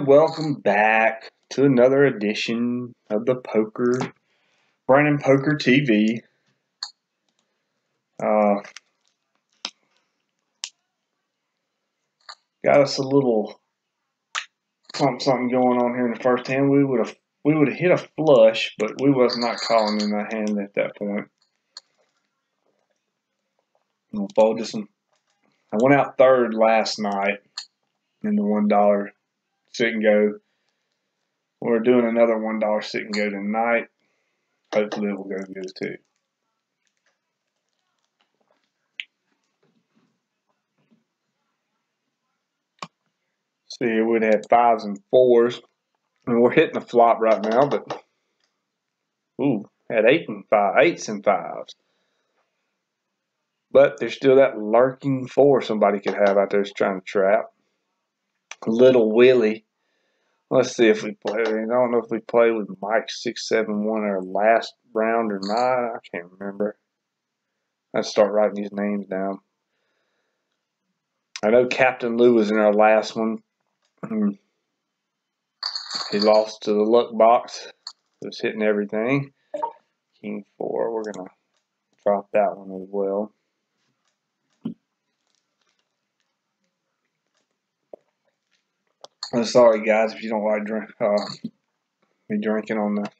And welcome back to another edition of the Brandon Poker TV. Got us a little something going on here in the first hand. We would have hit a flush, but we was not calling in that hand at that point. I'm gonna fold this one. I went out third last night in the $1 sit and go. We're doing another $1 sit and go tonight. Hopefully it will go good too. See, we'd have 5s and 4s. And we're hitting the flop right now, but had 8s and 5s. But there's still that lurking 4 somebody could have out there trying to trap. Little Willie. Let's see if we play. I don't know if we played with Mike 671 our last round or not. I can't remember. Let's start writing these names down. I know Captain Lou was in our last one. He lost to the luck box. It was hitting everything. King 4. We're going to drop that one as well. I'm sorry, guys, if you don't like me drinking on the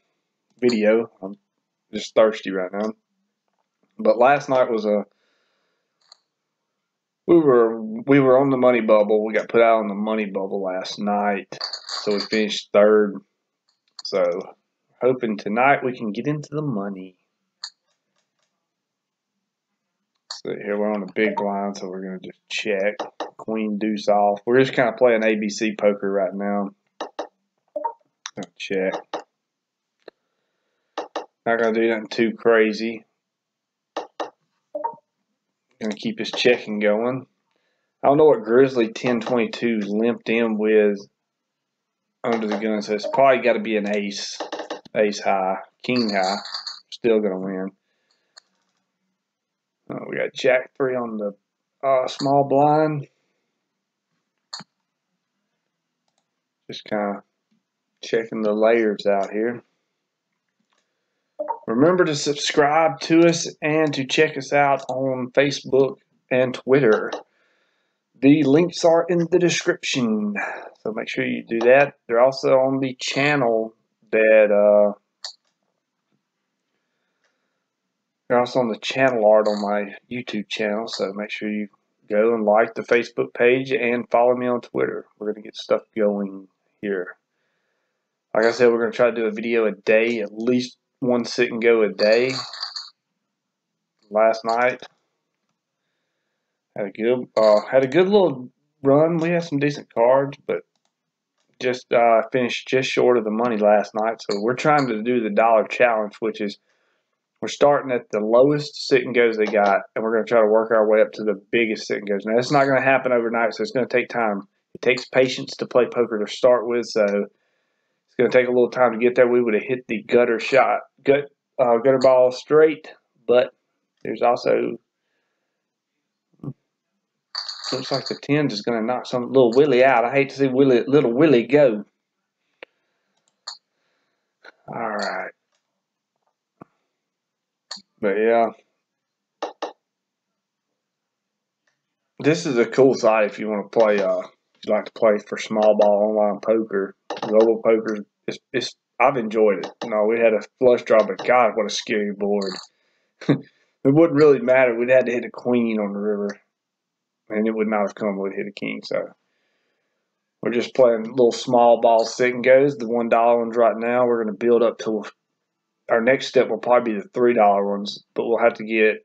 video. I'm just thirsty right now. But last night was we were on the money bubble. We got put out on the money bubble last night, so we finished third. So hoping tonight we can get into the money. So here we're on a big blind, so we're gonna just check. Queen deuce off. We're just kind of playing ABC poker right now. Check. Not gonna do nothing too crazy. Gonna keep his checking going. I don't know what Grizzly 1022 limped in with under the gun, so it's probably got to be an ace high, king high. Still gonna win. We got Jack 3 on the small blind. Just kind of checking the layers out here. Remember to subscribe to us and to check us out on Facebook and Twitter. The links are in the description, so make sure you do that. They're also on the channel that they're also on the channel art on my YouTube channel, so make sure you go and like the Facebook page and follow me on Twitter. We're going to get stuff going here. Like I said, we're going to try to do a video a day, at least one sit and go a day. Last night had a good little run. We had some decent cards, but just finished just short of the money last night. So we're trying to do the dollar challenge, which is we're starting at the lowest sit and goes they got, and we're going to try to work our way up to the biggest sit and goes. Now, it's not going to happen overnight, so it's going to take time. It takes patience to play poker to start with, so it's going to take a little time to get there. We would have hit the gutter ball straight, but there's also looks like the 10s is going to knock some little Willie out. I hate to see little Willie go. All right. But yeah, this is a cool site if you want to play. If you like to play for small ball online poker, global poker. I've enjoyed it. We had a flush draw, but God, what a scary board! It wouldn't really matter. We'd had to hit a queen on the river, and it would not have come. We'd hit a king. So we're just playing little small ball sit and goes. The $1 ones right now. We're going to build up to. Our next step will probably be the $3 ones, but we'll have to get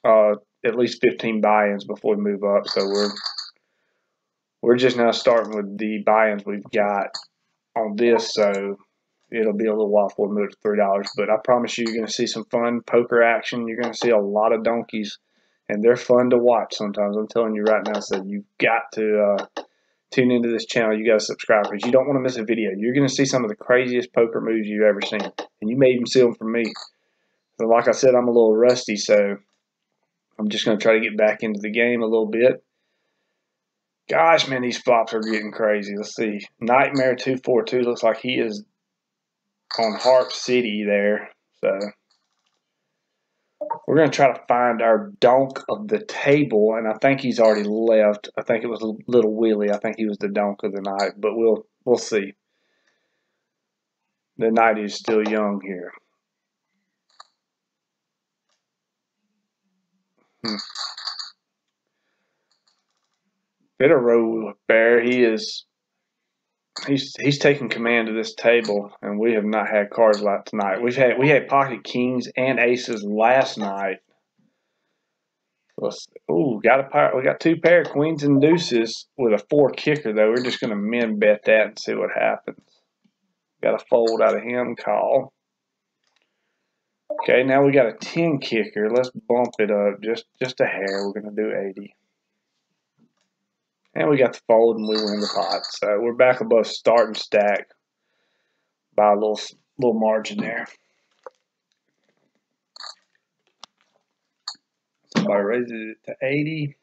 at least 15 buy-ins before we move up. So we're just now starting with the buy-ins we've got on this. So it'll be a little while before we move to $3. But I promise you, you're going to see some fun poker action. You're going to see a lot of donkeys, and they're fun to watch sometimes. I'm telling you right now. So you've got to tune into this channel. You got to subscribe because you don't want to miss a video. You're going to see some of the craziest poker moves you've ever seen, and you may even see them from me. So like I said, I'm a little rusty, so I'm just going to try to get back into the game a little bit. Gosh, man, these flops are getting crazy. Let's see. Nightmare 242 looks like he is on Harp City there. So we're going to try to find our donk of the table, and I think he's already left. I think it was Little Willie. I think he was the donk of the night, but we'll see. The night is still young here. Bit of roll bear. He's taking command of this table, and we have not had cards like tonight. We had pocket kings and aces last night. We got two pair of queens and deuces with a 4 kicker though. We're just gonna min bet that and see what happens. Got a fold out of him, call. Okay, now we got a 10 kicker. Let's bump it up just a hair. We're gonna do 80. And we got the fold and we win the pot. So we're back above starting stack by a little margin there. Somebody raises it to 80.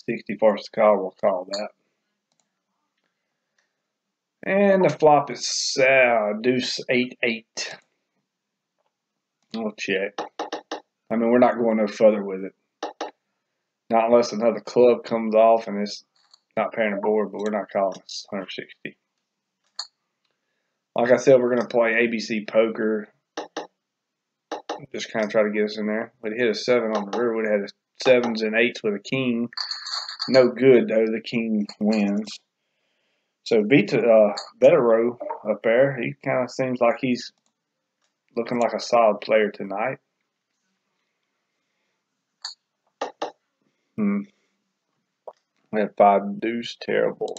60 first call, we'll call that. And the flop is deuce 8-8. We'll check. I mean, we're not going no further with it. Not unless another club comes off and it's not paying the board, but we're not calling this 160. Like I said, we're going to play ABC poker. Just kind of try to get us in there. We'd hit a 7 on the river. We'd had a 7s and 8s with a king. No good, though. The king wins. So beat better row up there. He kind of seems like he's looking like a solid player tonight. We had 5 deuce. Terrible.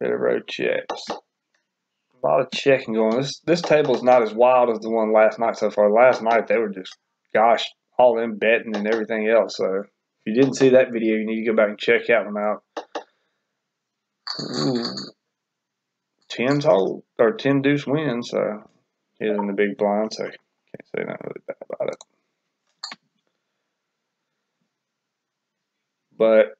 Better row checks. A lot of checking going. This table is not as wild as the one last night so far. Last night they were just, gosh, all in betting and everything else. So if you didn't see that video, you need to go back and check that one out. Ooh. 10's hold, or 10 deuce wins. So he's in the big blind, so can't say nothing really bad about it. But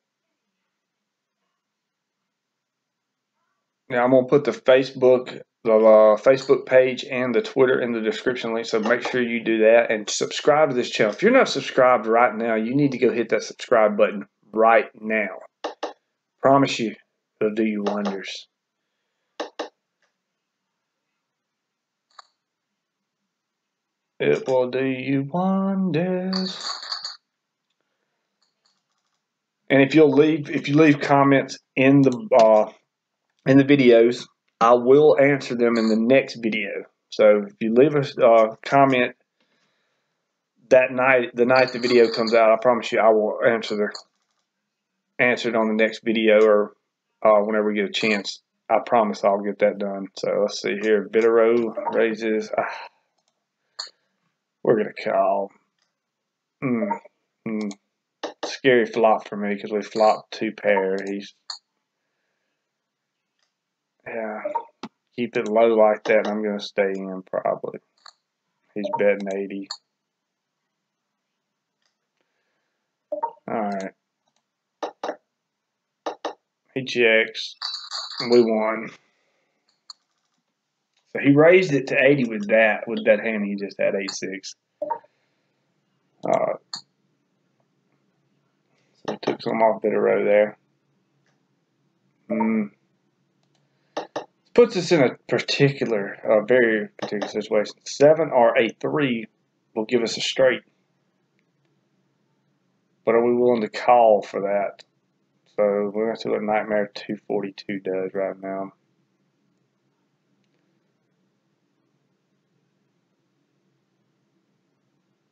yeah, I'm gonna put the Facebook page and the Twitter in the description link, so make sure you do that and subscribe to this channel. If you're not subscribed right now, you need to go hit that subscribe button right now. Promise you, it'll do you wonders. It will do you wonders. And if you leave comments in the videos, I will answer them in the next video. So if you leave a comment that night, the night the video comes out, I promise you I will answer it on the next video or whenever we get a chance. I promise I'll get that done. So let's see here. Bitero raises. We're going to call. Scary flop for me because we flopped 2 pair. Keep it low like that and I'm going to stay in probably. He's betting 80. Alright. He checks. We won. So he raised it to 80 with that hand he just had 8-6. So we took some off Bitero there. Puts us in a very particular situation. 7 or a 3 will give us a straight. But are we willing to call for that? So we're going to see what Nightmare 242 does right now.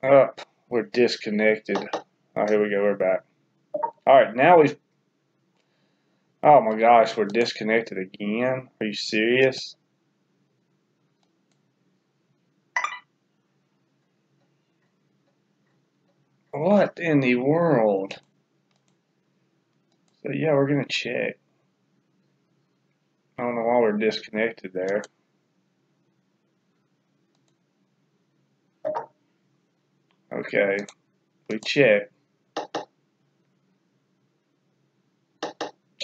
Up. We're disconnected. Oh, here we go. We're back. Alright, now we've... Oh my gosh, we're disconnected again. Are you serious? What in the world? So yeah, we're going to check. I don't know why we're disconnected there. Okay, we check.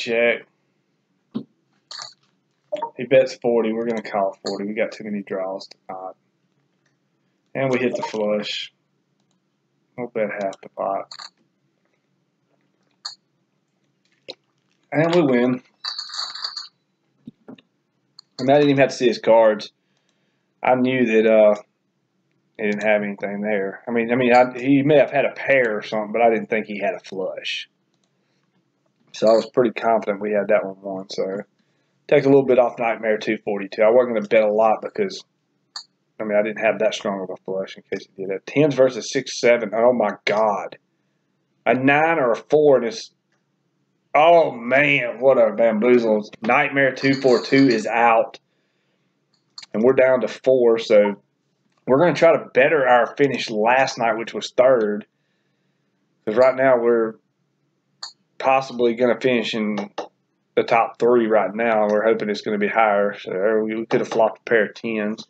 check. He bets 40. We're going to call 40. We got too many draws tonight. And we hit the flush. We'll bet half the pot. And we win. And I didn't even have to see his cards. I knew that he didn't have anything there. He may have had a pair or something, but I didn't think he had a flush. So I was pretty confident we had that one won. So take a little bit off Nightmare 242. I wasn't going to bet a lot because I didn't have that strong of a flush in case he did that. 10s versus 6, 7. Oh my God. A 9 or a 4 and it's. Oh man, what a bamboozle. Nightmare 242 is out. And we're down to 4, so we're going to try to better our finish last night, which was 3rd. Because right now we're possibly going to finish in the top 3 right now. We're hoping it's going to be higher. So we could have flopped a pair of 10s.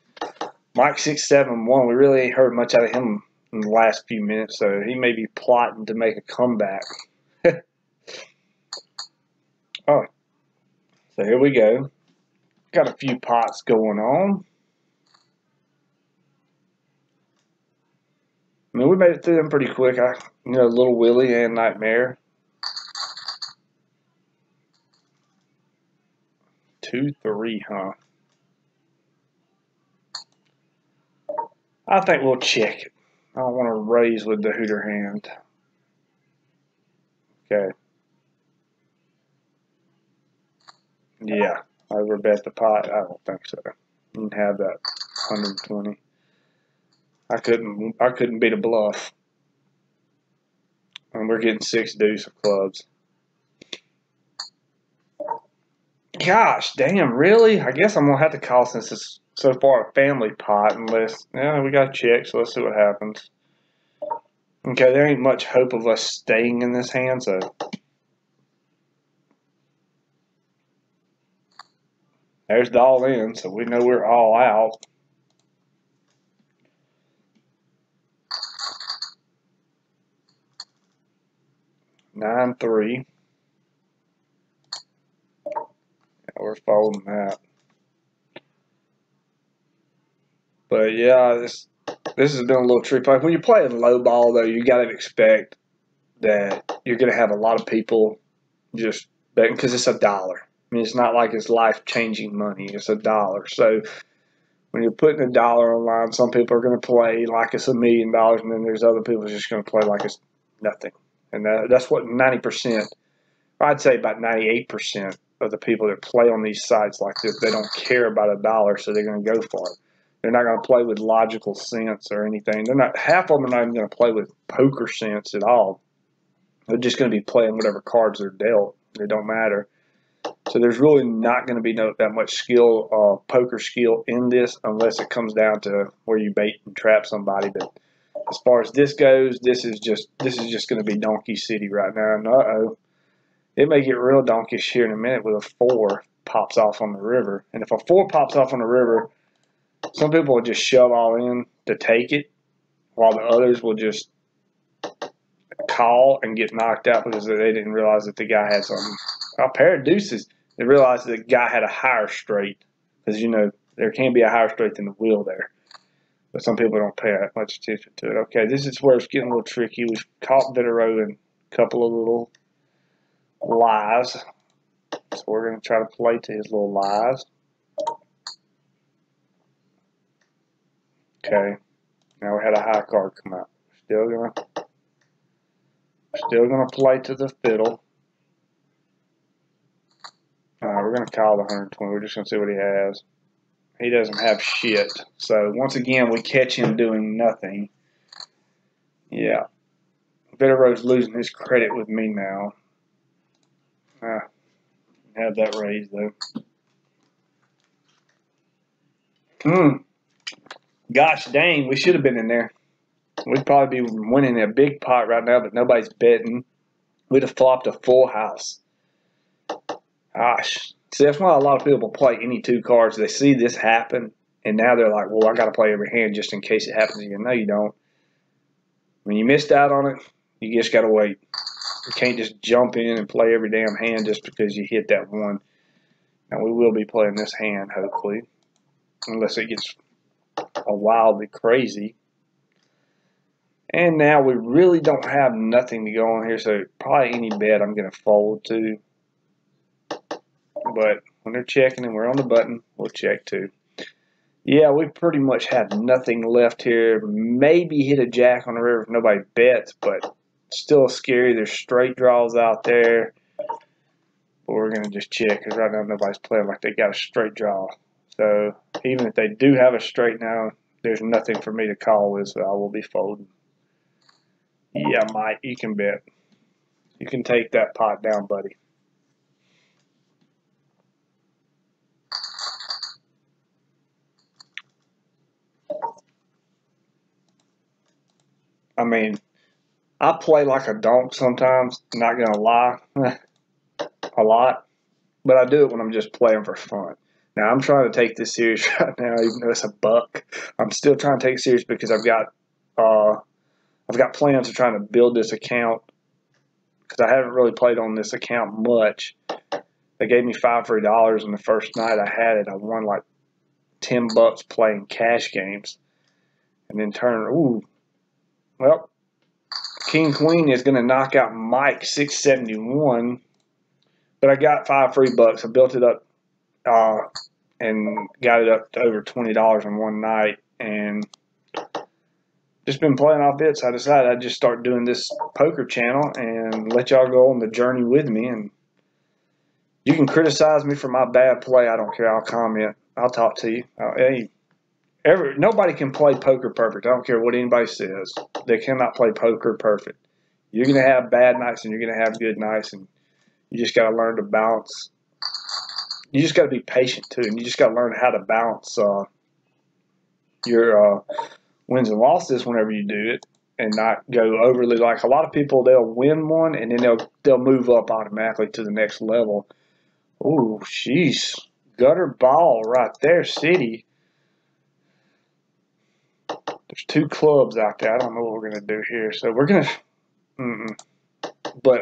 Mike 671, we really ain't heard much out of him in the last few minutes, so he may be plotting to make a comeback. Oh, so here we go. Got a few pots going on. We made it through them pretty quick. Little Willie and Nightmare. 2, 3, huh? I think we'll check it. I don't want to raise with the Hooter hand. Okay. Yeah, overbet the pot. I don't think so. You can have that 120. I couldn't beat a bluff. And we're getting 6 deuce of clubs. Gosh, damn, really? I guess I'm gonna have to call since it's so far a family pot. Unless, we got to check. So let's see what happens. Okay, there ain't much hope of us staying in this hand, so. There's the all in, so we know we're all out. Nine, 3. Yeah, we're folding that. But yeah, this has been a little tricky. When you're playing low ball, though, you got to expect that you're going to have a lot of people just betting because it's $1. It's not like it's life-changing money. It's $1. So when you're putting $1 online, some people are going to play like it's $1 million, and then there's other people just going to play like it's nothing. And that's what 90%, I'd say about 98% of the people that play on these sites like this, they don't care about $1, so they're going to go for it. They're not going to play with logical sense or anything. Half of them are not even going to play with poker sense at all. They're just going to be playing whatever cards they're dealt. It don't matter. So there's really not going to be that much skill, poker skill in this, unless it comes down to where you bait and trap somebody. But as far as this goes, this is just going to be Donkey City right now. And it may get real donkish here in a minute with a 4 pops off on the river. And if a 4 pops off on the river, some people will just shove all in to take it, while the others will just call and get knocked out because they didn't realize that the guy had something. A pair of deuces. They realized that the guy had a higher straight because, there can be a higher straight than the wheel there. But some people don't pay that much attention to it. Okay, this is where it's getting a little tricky. We've caught Vitero in a couple of little lies. So we're going to try to play to his little lies. Okay, now we had a high card come out. Still gonna play to the fiddle. We're gonna call the 120. We're just gonna see what he has. He doesn't have shit. So once again, we catch him doing nothing. Yeah, Vitero's losing his credit with me now. Have that raised though. Gosh dang, we should have been in there. We'd probably be winning a big pot right now, but nobody's betting. We'd have flopped a full house. Gosh. See, that's why a lot of people play any 2 cards. They see this happen, and now they're like, well, I got to play every hand just in case it happens again. No, you don't. When you missed out on it, you just got to wait. You can't just jump in and play every damn hand just because you hit that one. Now, we will be playing this hand, hopefully, unless it gets wildly crazy. And now we really don't have nothing to go on here, so probably any bet I'm going to fold to. But when they're checking and we're on the button, we'll check too. Yeah, we pretty much have nothing left here. Maybe hit a jack on the river if nobody bets, but still scary. There's straight draws out there. But we're going to just check because right now nobody's playing like they got a straight draw. So even if they do have a straight now, there's nothing for me to call with, so I will be folding. Yeah, Mike, you can bet. You can take that pot down, buddy. I mean, I play like a donk sometimes, not going to lie, a lot. But I do it when I'm just playing for fun. Now, I'm trying to take this serious right now, even though it's a buck. I'm still trying to take it serious because I've got plans of trying to build this account because I haven't really played on this account much. They gave me $5 free, and the first night I had it, I won like $10 playing cash games. And then well, King Queen is going to knock out Mike 671, but I got $5 free. I built it up and got it up to over $20 in one night, and just been playing off it. So I decided I'd just start doing this poker channel and let y'all go on the journey with me. And you can criticize me for my bad play. I don't care. I'll comment. I'll talk to you. Hey, nobody can play poker perfect. I don't care what anybody says. They cannot play poker perfect. You're going to have bad nights and you're going to have good nights, and you just got to learn to balance. You just got to be patient too, and you just got to learn how to balance your wins and losses whenever you do it, and not go overly like a lot of people. They'll win one and then they'll move up automatically to the next level. Ooh, jeez, gutter ball right there, City. There's two clubs out there. I don't know what we're gonna do here, so we're gonna. But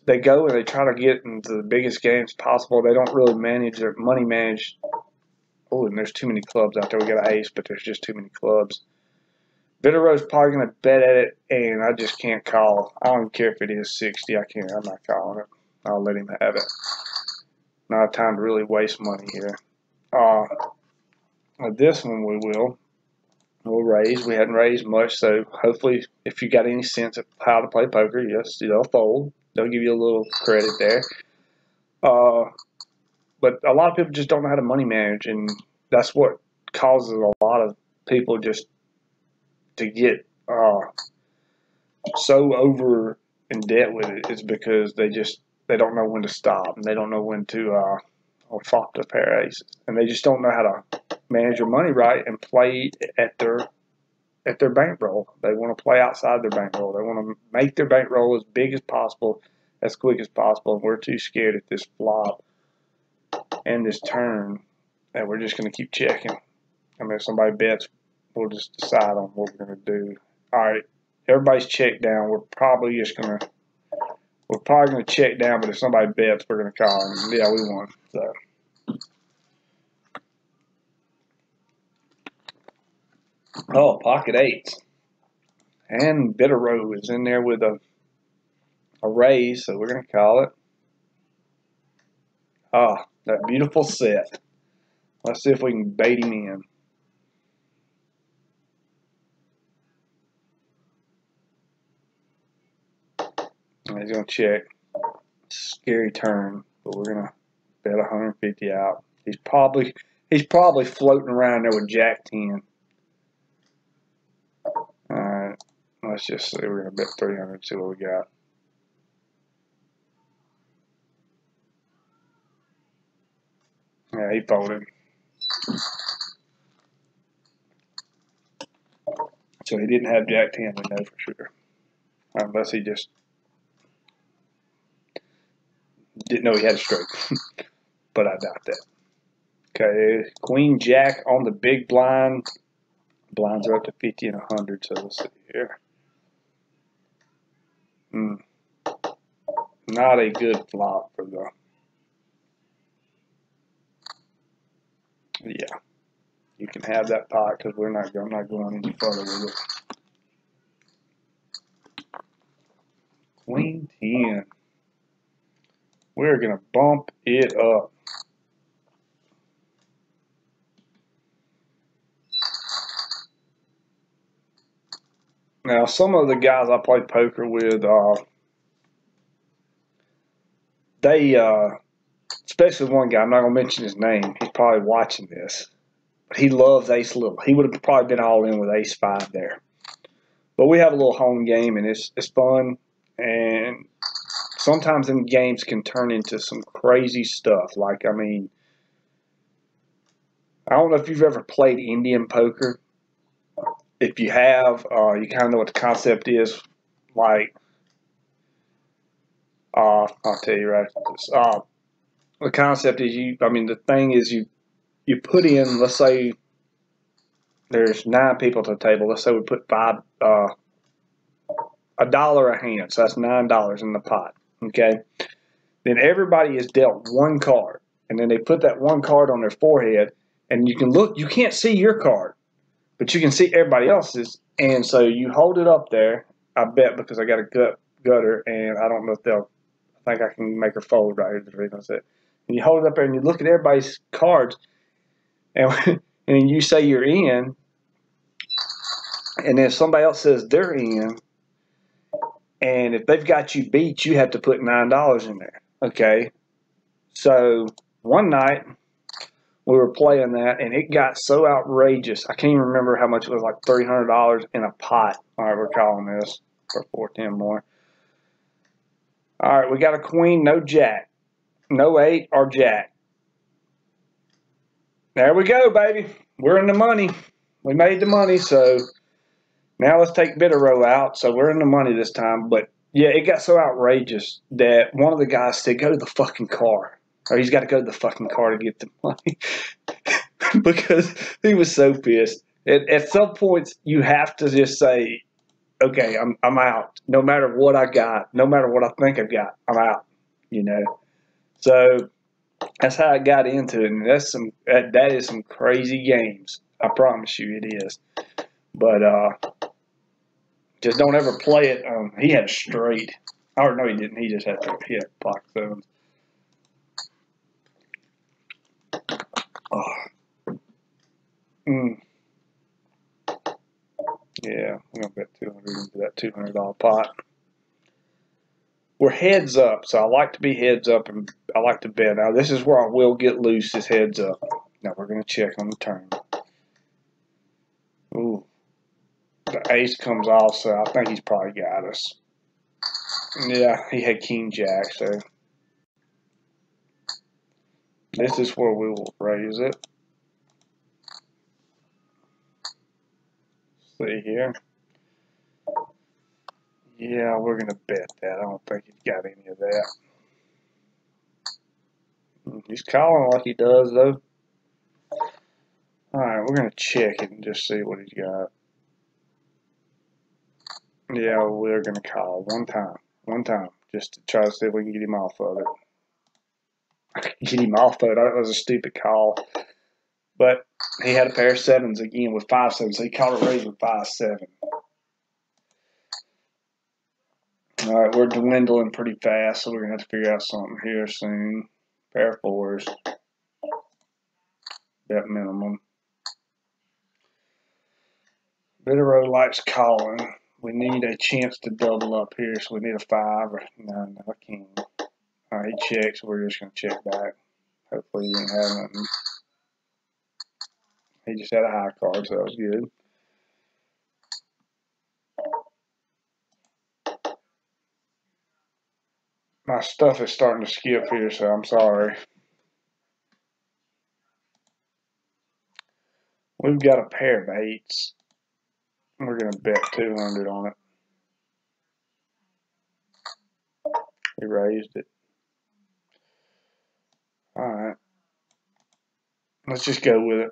they go and they try to get into the biggest games possible. They don't really manage their money manage. Oh, and there's too many clubs out there. We got an ace, but there's just too many clubs. Bitterro's probably going to bet at it, and I just can't call. I don't care if it is 60. I can't. I'm not calling it. I'll let him have it. Not have time to really waste money here. This one we will. We'll raise. We hadn't raised much, so hopefully if you got any sense of how to play poker, yes, they'll fold. They'll give you a little credit there. But a lot of people just don't know how to money manage, and that's what causes a lot of people just to get so over in debt with it. Is because they don't know when to stop, and they don't know when to flop the pair of aces, and they just don't know how to manage their money right and play at their bankroll. They want to play outside their bankroll. They want to make their bankroll as big as possible, as quick as possible, and we're too scared at this flop and this turn that we're just going to keep checking. I mean, if somebody bets, we'll just decide on what we're going to do. All right, everybody's checked down. We're probably going to check down, but if somebody bets, we're going to call them. Yeah, we won. So. Oh, pocket eights. And Bitterrow is in there with a raise, so we're going to call it. Ah, that beautiful set. Let's see if we can bait him in. And he's going to check. Scary turn, but we're going to bet 150 out. He's probably floating around there with Jack 10. Alright, let's just say we're going to bet 300 and see what we got. Yeah, he folded. So he didn't have Jack 10, we know for sure. Unless he just didn't know he had a stroke. But I doubt that. Okay, Queen Jack on the big blind. Blinds are up to 50 and 100, so let's see here. Not a good flop for the. Yeah, you can have that pot because I'm not going any further with it. Queen 10. We're gonna bump it up. Now, some of the guys I play poker with, they, especially one guy, I'm not gonna mention his name. He's probably watching this, but he loves Ace Little. He would have probably been all in with Ace 5 there. But we have a little home game, and it's fun. And sometimes them games can turn into some crazy stuff. Like, I mean, I don't know if you've ever played Indian poker. If you have, you kind of know what the concept is. Like, I'll tell you right. The concept is the thing is you put in, let's say there's 9 people at the table. Let's say we put $5, $1 a hand. So that's $9 in the pot. Okay. Then everybody is dealt one card. And then they put that one card on their forehead. And you can look, you can't see your card, but you can see everybody else's. And so you hold it up there. I bet because I got a gutter and I don't know if I think I can make her fold right here. The reason I said. And you hold it up there and you look at everybody's cards. And and you say you're in, and then somebody else says they're in, and if they've got you beat, you have to put $9 in there. Okay, so one night we were playing that, and it got so outrageous. I can't even remember how much it was, like $300 in a pot. All right, we're calling this for 410 more. All right, we got a queen, no jack, no 8 or jack. There we go, baby. We're in the money. We made the money, so now let's take bitter row out. So we're in the money this time. But yeah, it got so outrageous that one of the guys said, go to the fucking car. Or he's got to go to the fucking car to get the money. Because he was so pissed. At some points, you have to just say, okay, I'm out. No matter what I got, no matter what I think I've got, I'm out. You know? So that's how I got into it. And that is some crazy games. I promise you it is. But just don't ever play it. He had a straight. Or no, he didn't. He just had pocket sevens. Oh. Yeah, I'm gonna bet 200 into that $200 pot. We're heads up, so I like to be heads up, and I like to bet. Now this is where I will get loose. Is heads up. Now we're gonna check on the turn. Ooh, the ace comes off, so I think he's probably got us. Yeah, he had king jack, so this is where we will raise it. See here. Yeah, we're going to bet that. I don't think he's got any of that. He's calling like he does, though. Alright, we're going to check it and just see what he's got. Yeah, we're going to call one time. One time. Just to try to see if we can get him off of it. Get him off of it. That was a stupid call. But he had a pair of sevens again with 5-7, so he called a raise with 5-7. Alright, we're dwindling pretty fast, so we're going to have to figure out something here soon. Pair of 4s. Bet minimum. Bitter likes calling. We need a chance to double up here, so we need a 5 or no, I can't. Alright, he checks, so we're just going to check back. Hopefully he didn't have nothing. He just had a high card, so that was good. My stuff is starting to skip here, so I'm sorry. We've got a pair of 8s. We're going to bet 200 on it. He raised it. Alright. Let's just go with it.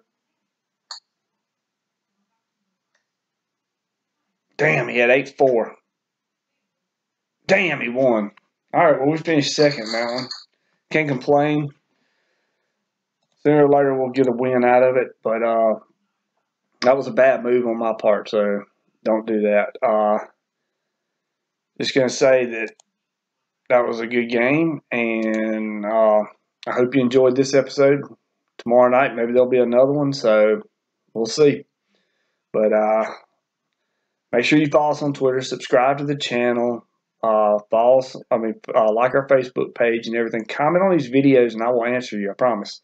Damn, he had 8-4. Damn, he won. All right, well, we finished second in that one. Can't complain. Sooner or later, we'll get a win out of it, but that was a bad move on my part, so don't do that. Just going to say that that was a good game, and I hope you enjoyed this episode. Tomorrow night, maybe there'll be another one, so we'll see. But make sure you follow us on Twitter, subscribe to the channel, follow us. Like our Facebook page and everything. Comment on these videos, and I will answer you. I promise.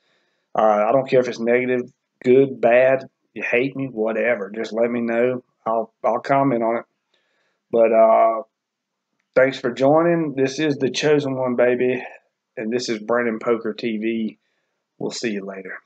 I don't care if it's negative, good, bad. You hate me, whatever. Just let me know. I'll comment on it. But thanks for joining. This is the Chosen One, baby, and this is Brandon Poker TV. We'll see you later.